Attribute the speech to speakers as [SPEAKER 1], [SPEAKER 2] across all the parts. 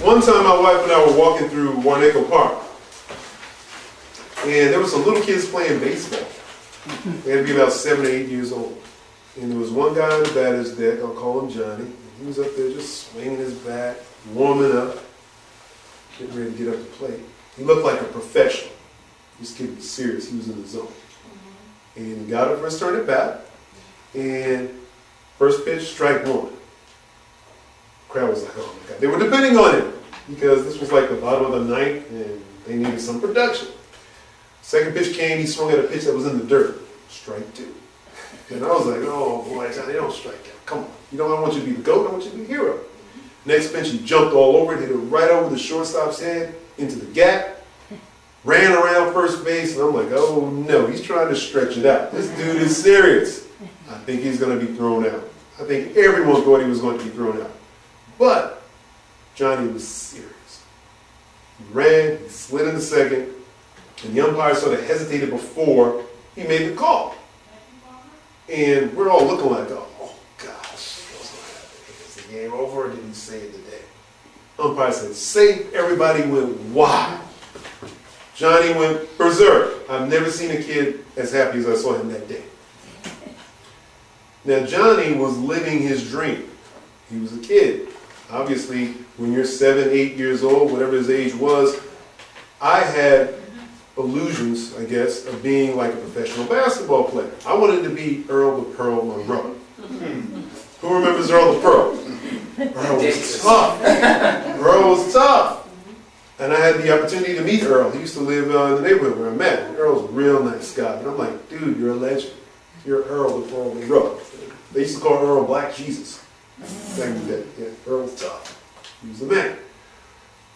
[SPEAKER 1] One time my wife and I were walking through Warnaco Park, and there were some little kids playing baseball. They had to be about 7 or 8 years old. And there was one guy on the batter's deck, I'll call him Johnny, and he was up there just swinging his bat, warming up, getting ready to get up to play. He looked like a professional. This kid was serious, he was in the zone. And he got up for his turn at bat, and first pitch, strike one. The crowd was like, oh my God. They were depending on him, because this was like the bottom of the ninth, and they needed some production. Second pitch came, he swung at a pitch that was in the dirt. Strike two. And I was like, oh boy, Johnny, don't strike out. Come on. You know, I want you to be the GOAT, I want you to be the hero. Next pitch, he jumped all over it, hit it right over the shortstop's head, into the gap, ran around first base, and I'm like, oh no, he's trying to stretch it out. This dude is serious. I think he's going to be thrown out. I think everyone thought he was going to be thrown out. But Johnny was serious. He ran, he slid into second, and the umpire sort of hesitated before he made the call. And we're all looking like, oh gosh, what's going to happen? Is the game over, or did he save the day? Umpire said, safe. Everybody went wild. Johnny went berserk. I've never seen a kid as happy as I saw him that day. Now, Johnny was living his dream. He was a kid. Obviously, when you're 7, 8 years old, whatever his age was, I had illusions, I guess, of being like a professional basketball player. I wanted to be Earl the Pearl Monroe. Who remembers Earl the Pearl? Earl was tough. Earl was tough. And I had the opportunity to meet Earl. He used to live in the neighborhood where I met. And Earl's a real nice guy. And I'm like, dude, you're a legend. You're Earl the Pearl Monroe. They used to call Earl Black Jesus back in the day. Yeah, Earl was tough. He was a man.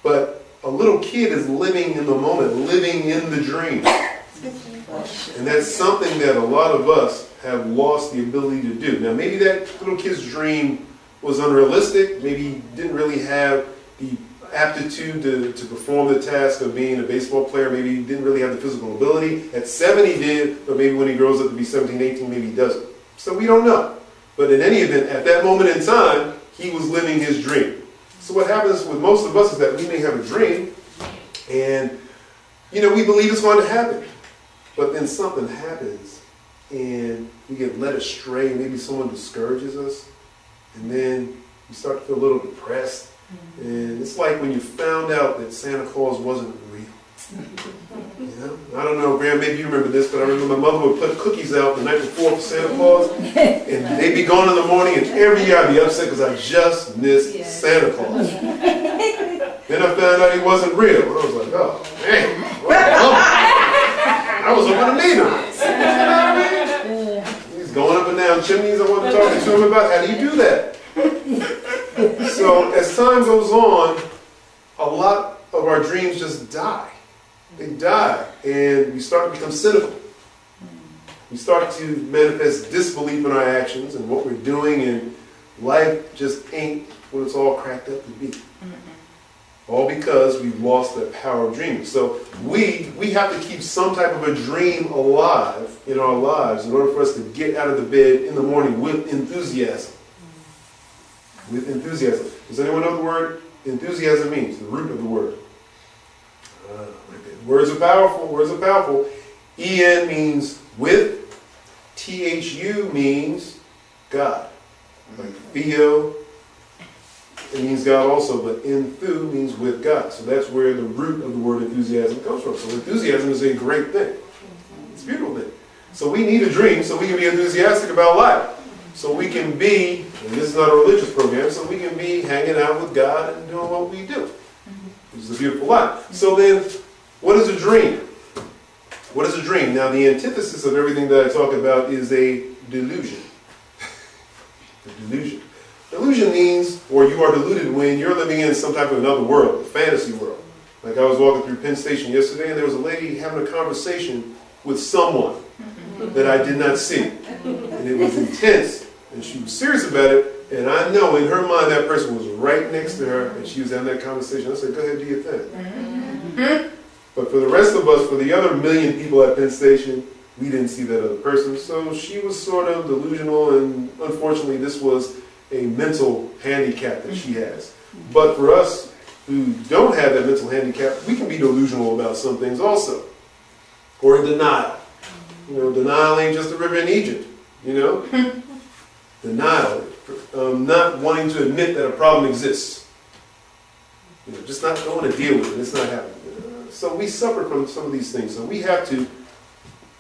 [SPEAKER 1] But a little kid is living in the moment, living in the dream. And that's something that a lot of us have lost the ability to do. Now, maybe that little kid's dream was unrealistic. Maybe he didn't really have the aptitude to perform the task of being a baseball player. Maybe he didn't really have the physical ability. At 7 he did, but maybe when he grows up to be 17, 18, maybe he doesn't. So we don't know. But in any event, at that moment in time, he was living his dream. So what happens with most of us is that we may have a dream, and you know, we believe it's going to happen. But then something happens, and we get led astray. Maybe someone discourages us, and then you start to feel a little depressed. And it's like when you found out that Santa Claus wasn't real. You know? I don't know, Graham, maybe you remember this, but I remember my mother would put cookies out the night before for Santa Claus, and they'd be gone in the morning, and every year I'd be upset because I just missed Santa Claus. Then I found out he wasn't real, and I was like, oh, man, I was hoping to meet him. You know what I mean? He's going up and down chimneys. I wanted to talk to him about how do you do that? So as time goes on, a lot of our dreams just die. They die, and we start to become cynical. We start to manifest disbelief in our actions and what we're doing, and life just ain't what it's all cracked up to be. All because we've lost the power of dreaming. So we have to keep some type of a dream alive in our lives in order for us to get out of the bed in the morning with enthusiasm. With enthusiasm. Does anyone know what the word enthusiasm means? The root of the word. Words are powerful. Words are powerful. En means with. Thu means God. Like theo, it means God also, but enthu means with God. So that's where the root of the word enthusiasm comes from. So enthusiasm is a great thing. It's a beautiful thing. So we need a dream so we can be enthusiastic about life. So we can be, and this is not a religious program, so we can be hanging out with God and doing what we do. Which is a beautiful life. So then, what is a dream? What is a dream? Now, the antithesis of everything that I talk about is a delusion. A delusion. Delusion means, or you are deluded when you're living in some type of another world, a fantasy world. Like I was walking through Penn Station yesterday, and there was a lady having a conversation with someone that I did not see. And it was intense, and she was serious about it, and I know in her mind that person was right next to her, and she was having that conversation. I said, go ahead, do your thing. But for the rest of us, for the other million people at Penn Station, we didn't see that other person. So she was sort of delusional, and unfortunately this was a mental handicap that she has. But for us, who don't have that mental handicap, we can be delusional about some things also. Or in denial. You know, denial ain't just a river in Egypt, you know? Denial, not wanting to admit that a problem exists. You know, just not going to deal with it, it's not happening. So we suffer from some of these things. So we have to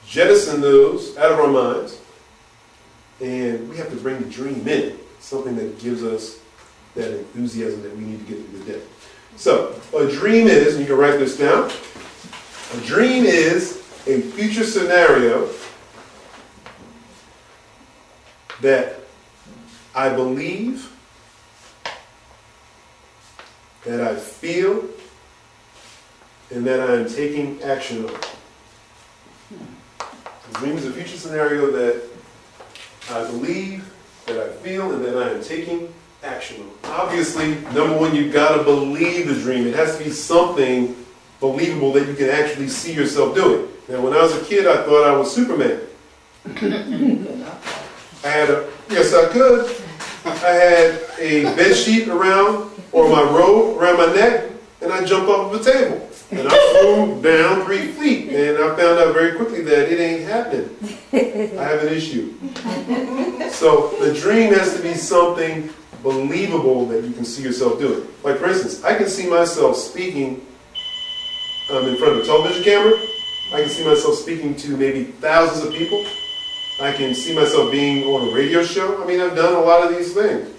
[SPEAKER 1] jettison those out of our minds, and we have to bring the dream in, something that gives us that enthusiasm that we need to get through the day. So, a dream is, and you can write this down, a dream is a future scenario that I believe, that I feel, and that I am taking action on. A dream is a future scenario that I believe, that I feel, and that I am taking action on. Obviously, number one, you've got to believe the dream. It has to be something believable that you can actually see yourself doing. Now, when I was a kid, I thought I was Superman. Yes, I could. I had a bed sheet around, or my robe around my neck, and I jumped off of a table. And I flew down 3 feet, and I found out very quickly that it ain't happening. I have an issue. So the dream has to be something believable that you can see yourself doing. Like, for instance, I can see myself speaking in front of a television camera. I can see myself speaking to maybe thousands of people. I can see myself being on a radio show. I mean, I've done a lot of these things.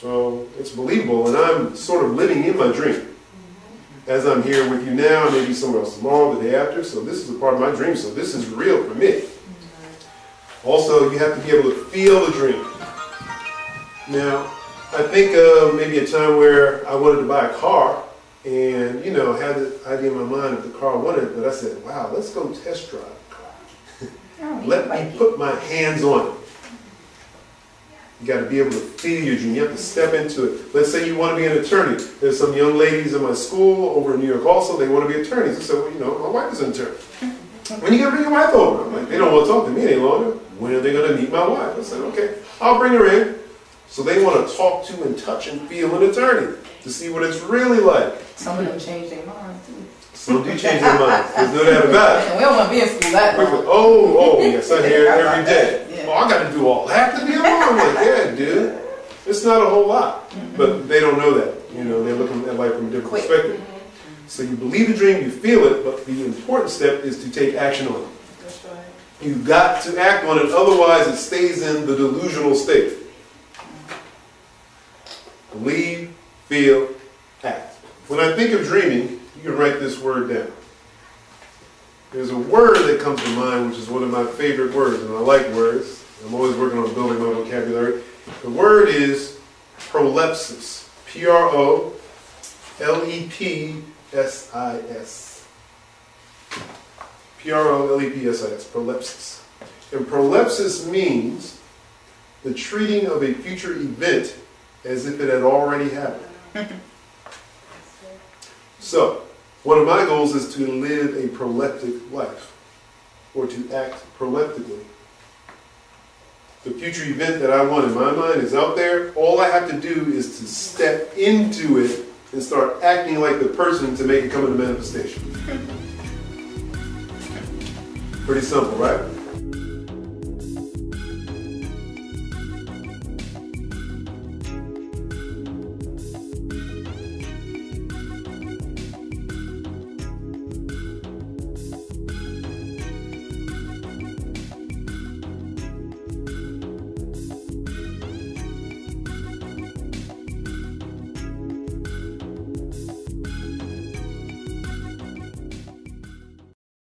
[SPEAKER 1] So it's believable, and I'm sort of living in my dream. As I'm here with you now, maybe somewhere else tomorrow, the day after. So this is a part of my dream. So this is real for me. Also, you have to be able to feel the dream. Now, I think of maybe a time where I wanted to buy a car, and, you know, had the idea in my mind of the car I wanted, but I said, wow, let's go test drive the car. Let me put my hands on it. You got to be able to feel your dream. You have to step into it. Let's say you want to be an attorney. There's some young ladies in my school over in New York also, they want to be attorneys. I said, well, you know, my wife is an attorney. When are you going to bring your wife over? I'm like, they don't want to talk to me any longer. When are they going to meet my wife? I said, okay, I'll bring her in. So they want to talk to and touch and feel an attorney to see what it's really like.
[SPEAKER 2] Some of them change their minds too.
[SPEAKER 1] Some do change their minds. There's no doubt about it.
[SPEAKER 2] We don't want to be in school that long.
[SPEAKER 1] Oh, yes, I hear it every day.
[SPEAKER 2] Yeah.
[SPEAKER 1] Oh, I got to do all that to be alone. I'm like, yeah, dude. It's not a whole lot. But they don't know that. You know, they're looking at life from a different perspective. So you believe the dream, you feel it, but the important step is to take action on it.
[SPEAKER 2] That's right.
[SPEAKER 1] You've got to act on it, otherwise it stays in the delusional state. Believe, feel, act. When I think of dreaming, you can write this word down. There's a word that comes to mind, which is one of my favorite words, and I like words. I'm always working on building my vocabulary. The word is prolepsis. P-R-O-L-E-P-S-I-S. P-R-O-L-E-P-S-I-S. Prolepsis. And prolepsis means the treating of a future event as if it had already happened. So, one of my goals is to live a proleptic life, or to act proleptically. The future event that I want in my mind is out there. All I have to do is to step into it and start acting like the person to make it come into manifestation. Pretty simple, right?